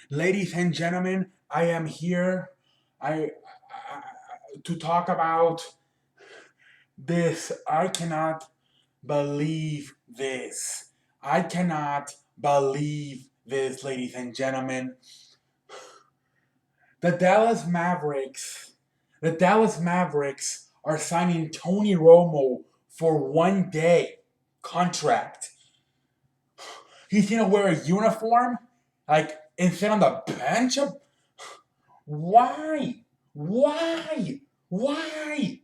Ladies and gentlemen, I am here to talk about this. I cannot believe this. I cannot believe this, ladies and gentlemen. The Dallas Mavericks, the Dallas Mavericks are signing Tony Romo for 1 day contract. He's gonna wear a uniform, like, and sit on the bench. Why? Why? Why?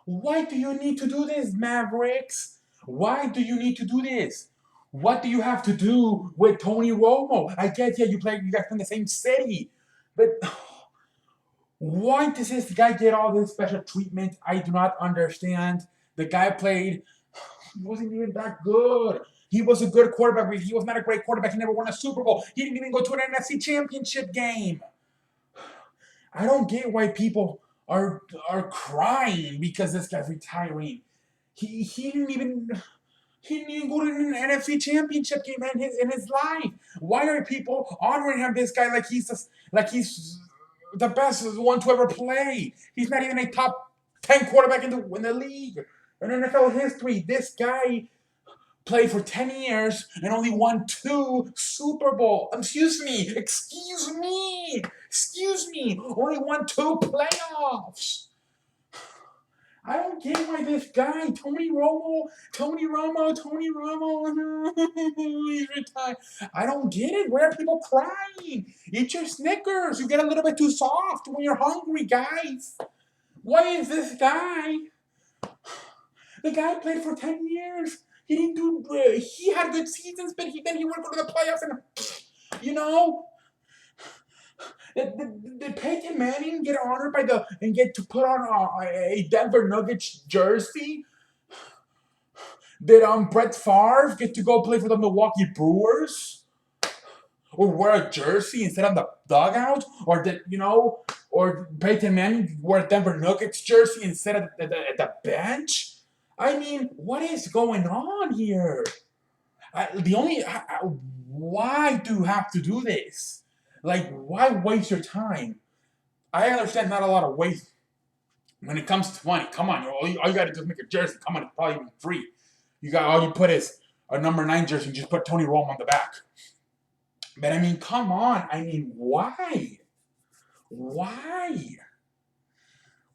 Why do you need to do this, Mavericks? Why do you need to do this? What do you have to do with Tony Romo? I get, yeah, you guys from the same city, but why does this guy get all this special treatment? I do not understand. The guy played, he wasn't even that good. He was a good quarterback, but he was not a great quarterback. He never won a Super Bowl. He didn't even go to an NFC Championship game. I don't get why people are crying because this guy's retiring. He didn't even go to an NFC Championship game in his life. Why are people honoring him? This guy like he's the best one to ever play. He's not even a top 10 quarterback in the league in NFL history. This guy played for 10 years and only won 2 Super Bowl. Excuse me. Only won 2 playoffs. I don't get why this guy, Tony Romo, he's retired. I don't get it. Why are people crying? Eat your Snickers. You get a little bit too soft when you're hungry, guys. Why is this guy? The guy played for 10 years. He didn't do. He had good seasons, but then he went to the playoffs, and you know, did Peyton Manning get honored and get to put on a Denver Nuggets jersey? Did Brett Favre get to go play for the Milwaukee Brewers? Or wear a jersey and sit on the dugout? Or Peyton Manning wear a Denver Nuggets jersey and sit at the bench? I mean, what is going on here? Why do you have to do this? Like, why waste your time? I understand not a lot of waste when it comes to money. Come on, all you got to do is make a jersey. Come on, it's probably even free. All you put is a number 9 jersey and just put Tony Romo on the back. But I mean, come on. I mean, why? Why?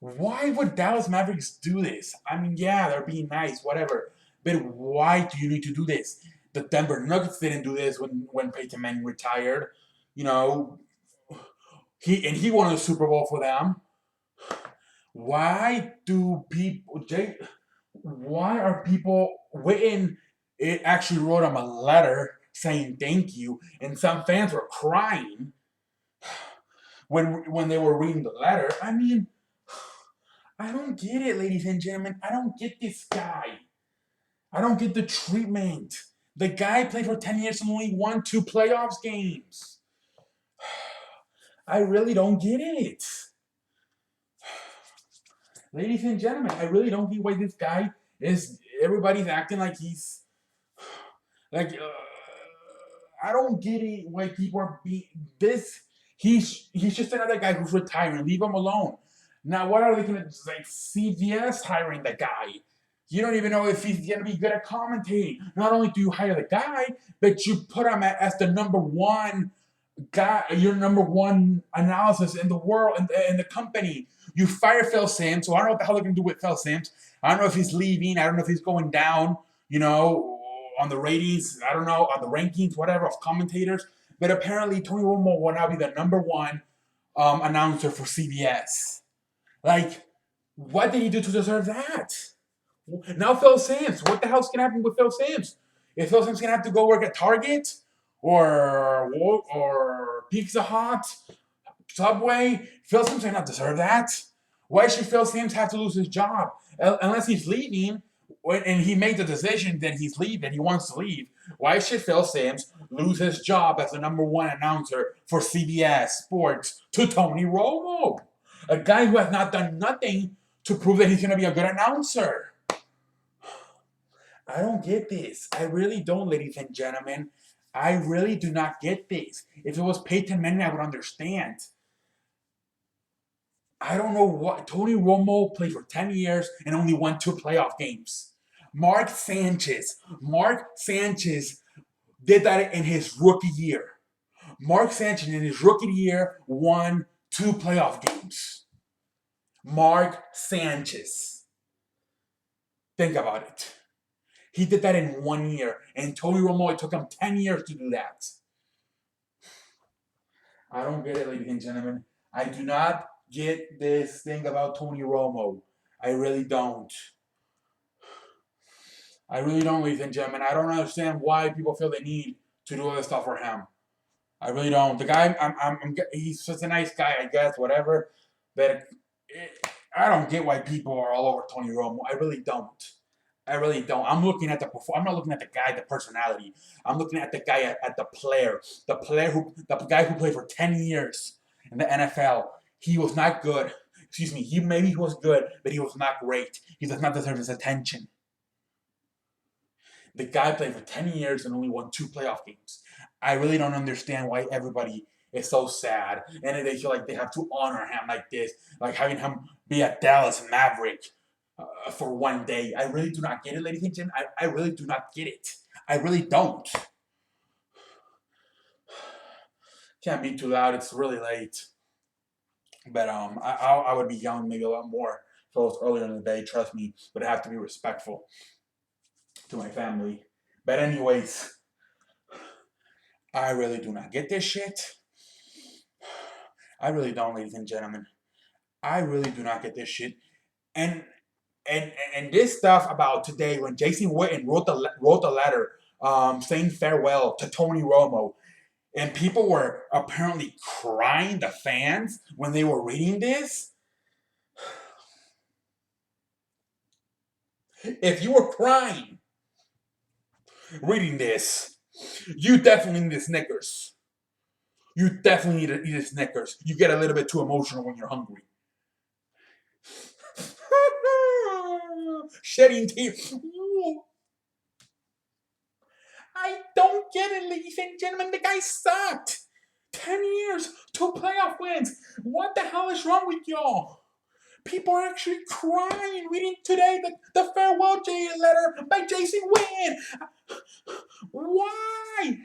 Why would Dallas Mavericks do this? I mean, yeah, they're being nice, whatever. But why do you need to do this? The Denver Nuggets didn't do this when Peyton Manning retired. You know, he won a Super Bowl for them. Why do people, why are people waiting? It actually wrote him a letter saying thank you, and some fans were crying when they were reading the letter. I mean, I don't get it, ladies and gentlemen. I don't get this guy. I don't get the treatment. The guy played for 10 years and only won 2 playoffs games. I really don't get it. Ladies and gentlemen, I really don't get why this guy everybody's acting like he's, like, I don't get it why people are being, he's just another guy who's retiring. Leave him alone. Now, what are they going to, like, CVS hiring the guy? You don't even know if he's going to be good at commentating. Not only do you hire the guy, but you put him as the number 1 guy, your number 1 analysis in the world, in the company. You fire Phil Simms, so I don't know what the hell they're going to do with Phil Simms. I don't know if he's leaving. I don't know if he's going down, on the ratings. I don't know, on the rankings, whatever, of commentators. But apparently, Tony Romo will now be the number 1 announcer for CBS. Like, what did he do to deserve that? Now Phil Simms. What the hell's going to happen with Phil Simms? Is Phil Simms going to have to go work at Target? Or Pizza Hut? Subway? Phil Simms does not deserve that. Why should Phil Simms have to lose his job? Unless he's leaving, and he made the decision that he's leaving, he wants to leave. Why should Phil Simms lose his job as the number 1 announcer for CBS Sports to Tony Romo? A guy who has not done nothing to prove that he's going to be a good announcer. I don't get this. I really don't, ladies and gentlemen. I really do not get this. If it was Peyton Manning, I would understand. I don't know what Tony Romo played for 10 years and only won 2 playoff games. Mark Sanchez did that in his rookie year. Mark Sanchez in his rookie year won 2 playoff games. Mark Sanchez. Think about it. He did that in 1 year, and Tony Romo, it took him 10 years to do that. I don't get it, ladies and gentlemen. I do not get this thing about Tony Romo. I really don't. I really don't, ladies and gentlemen. I don't understand why people feel the need to do all this stuff for him. I really don't. The guy, he's just a nice guy, I guess, whatever. But I don't get why people are all over Tony Romo. I really don't. I really don't. I'm looking at the I'm not looking at the guy, the personality. I'm looking at the guy, at the player, the guy who played for 10 years in the NFL. He was not good. Excuse me. Maybe he was good, but he was not great. He does not deserve his attention. The guy played for 10 years and only won 2 playoff games. I really don't understand why everybody is so sad and they feel like they have to honor him like this, like having him be a Dallas Maverick for one day. I really do not get it, ladies and gentlemen. I really do not get it. I really don't. Can't be too loud. It's really late. But I would be yelling maybe a lot more if it was earlier in the day. Trust me, but I have to be respectful to my family. But anyways, I really do not get this shit. I really don't, ladies and gentlemen. I really do not get this shit. And and this stuff about today when Jason Witten wrote the letter saying farewell to Tony Romo, and people were apparently crying, the fans, when they were reading this. If you were crying reading this, you definitely need a Snickers. You definitely need to eat a Snickers. You get a little bit too emotional when you're hungry. Shedding tears. I don't get it, ladies and gentlemen. The guy sucked. 10 years, 2 playoff wins. What the hell is wrong with y'all? People are actually crying reading today the farewell letter by Jason Witten. Why?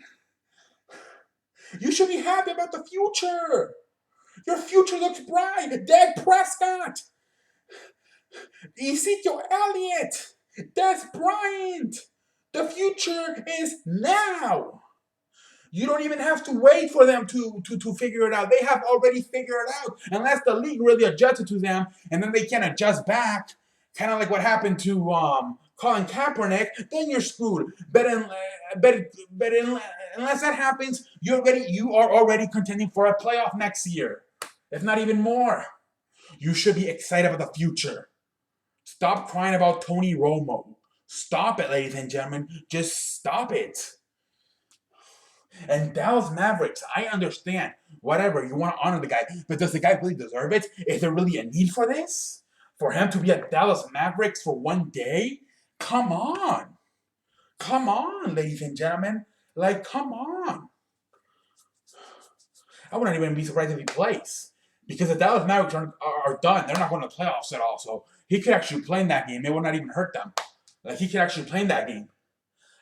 You should be happy about the future. Your future looks bright. Dak Prescott, Ezekiel Elliott, Des Bryant. The future is now. You don't even have to wait for them to figure it out. They have already figured it out. Unless the league really adjusted to them, and then they can adjust back, kind of like what happened to Colin Kaepernick, then you're screwed. But unless that happens, you are already contending for a playoff next year, if not even more. You should be excited about the future. Stop crying about Tony Romo. Stop it, ladies and gentlemen. Just stop it. And Dallas Mavericks, I understand. Whatever, you want to honor the guy, but does the guy really deserve it? Is there really a need for this? For him to be at Dallas Mavericks for one day? Come on. Come on, ladies and gentlemen. Like, come on. I wouldn't even be surprised if he plays. Because the Dallas Mavericks are done. They're not going to the playoffs at all. So he could actually play in that game. It would not even hurt them. Like, he could actually play in that game.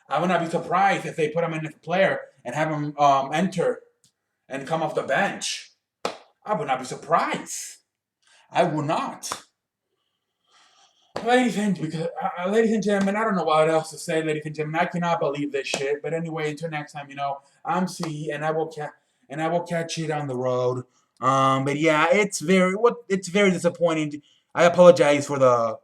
I would not be surprised if they put him in as a player and have him enter and come off the bench. I would not be surprised. I would not. Ladies and gentlemen, I don't know what else to say, ladies and gentlemen. I cannot believe this shit. But anyway, until next time, I'm C, and I will catch you down the road. But yeah, it's very disappointing. I apologize for the